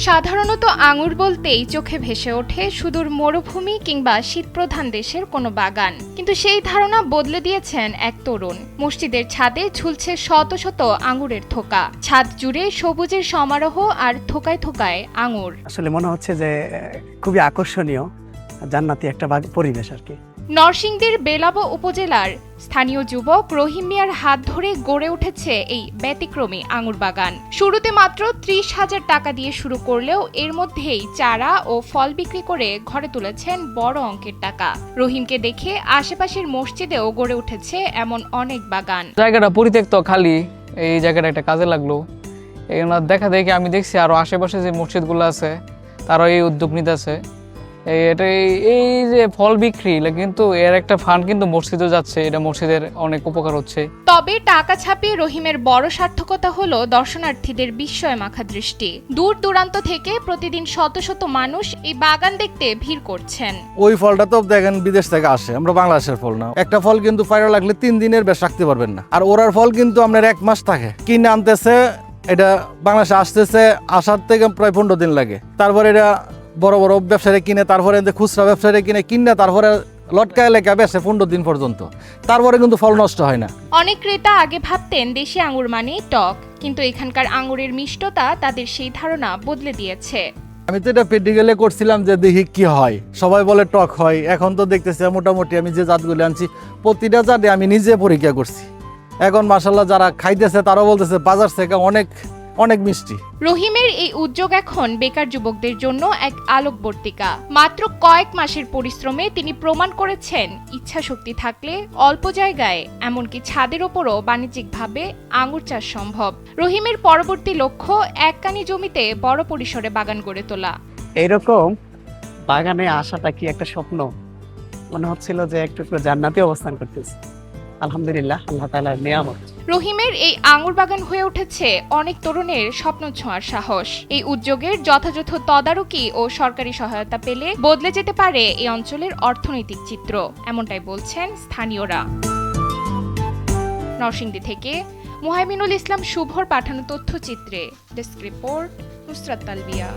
সাধারণত আঙুর বলতেই চোখে ভেসে ওঠে সুদূর মরুভূমি কিংবা শীতপ্রধান দেশের কোনো বাগান, কিন্তু সেই ধারণা বদলে দিয়েছেন এক তরুণ। মসজিদের ছাদে ঝুলছে শত শত আঙুরের থোকা, ছাদ জুড়ে সবুজের সমারোহ আর থোকায় থোকায় আঙুর। আসলে মনে হচ্ছে যে খুবই আকর্ষণীয়, জান্নাতি একটা পরিবেশ আর কি। নরসিংদীর বেলাব উপজেলার স্থানীয় যুবক রহিম মিয়ার হাত ধরে গড়ে উঠেছে এই ব্যতিক্রমী আঙুর বাগান। শুরুতে মাত্র 30,000 টাকা দিয়ে শুরু করলেও এর মধ্যেই চারা ও ফল বিক্রি করে ঘরে তুলেছেন বড় অঙ্কের টাকা। রহিমকে দেখে আশেপাশের মসজিদেও গড়ে উঠেছে এমন অনেক বাগান। জায়গাটা পরিত্যক্ত খালি, এই জায়গাটা একটা কাজে লাগলো। এগুলো দেখা দেখে আমি দেখছি আরো আশেপাশে যে মসজিদগুলো আছে তারা এই উদ্যোগ নিতেছে। এই যে ফল বিক্রি, কিন্তু এর একটা ফান্ড কিন্তু মসজিদে যাচ্ছে, এটা মসজিদের অনেক উপকার হচ্ছে। তবে টাকা ছাপিয়ে রহিমের বড় সার্থকতা হলো দর্শনার্থীদের বিস্ময় মাখা দৃষ্টি। দূর দূরান্ত থেকে প্রতিদিন শত শত মানুষ এই বাগান দেখতে ভিড় করছেন। ওই ফলটা তো দেখেন বিদেশ থেকে আসে, আমরা বাংলাদেশের ফল না। একটা ফল কিন্তু ফাইরা লাগলে 3 দিনের বেশ রাখতে পারবেন না, আর ওরার ফল কিন্তু আপনার 1 মাস থাকে। কিনে আনতেছে, এটা বাংলাদেশে আসতেছে, আসার থেকে প্রায় 15 দিন লাগে। তারপরে এটা বড় বড় ব্যবসায়ী কিনে, তারপরে খুচরা ব্যবসায়ী কিনে তারপরে লটকায় লেখা বেসে 15 দিন পর্যন্ত। তারপরে কিন্তু ফল নষ্ট হয় না। অনেক ক্রেতা আগে ভাবতেন দেশি আঙুর মানেই টক, কিন্তু এখানকার আঙুরের মিষ্টতা তাদের সেই ধারণা বদলে দিয়েছে। আমি তো এটা প্র্যাকটিক্যালি করছিলাম যে দেখি কি হয়, সবাই বলে টক হয়। এখন তো দেখতেছি মোটামুটি আমি যে জাতগুলি আনছি প্রতিটা জাতে আমি নিজে পরীক্ষা করছি। এখন মাশাআল্লাহ যারা খাইতেছে তারাও বলতেছে বাজার থেকে অনেক অনেক মিষ্টি। রহিমের এই উদ্যোগ এখন বেকার যুবকদের জন্য এক আলোকবর্তিকা। মাত্র কয়েক মাসের পরিশ্রমে তিনি প্রমাণ করেছেন ইচ্ছা শক্তি থাকলে অল্প জায়গায়, এমনকি ছাদের ওপরও বাণিজ্যিকভাবে আঙুর চাষ সম্ভব। রহিমের পরবর্তী লক্ষ্য এককানি জমিতে বড় পরিসরে বাগান গড়ে তোলা। এইরকম বাগানে আসাটা কি একটা স্বপ্ন, মনে হচ্ছিল যে একটু জান্নাতি অবস্থান করতেছি। আলহামদুলিল্লাহ, আল্লাহ তাআলার নিয়ামত। রহিমের এই আঙুর বাগান হয়ে উঠেছে অনেক তরুণের স্বপ্ন ছোঁয়ার সাহস। এই উদ্যোগের যথাযথ তদারকি ও সরকারি সহায়তা পেলে বদলে যেতে পারে এই অঞ্চলের অর্থনৈতিক চিত্র, এমনটাই বলছেন স্থানীয়রা। নরসিংদী থেকে মুহাইমিনুল ইসলাম শুভর পাঠানো তথ্যচিত্রে ডেস্ক রিপোর্ট নুসরাত তালবিয়া।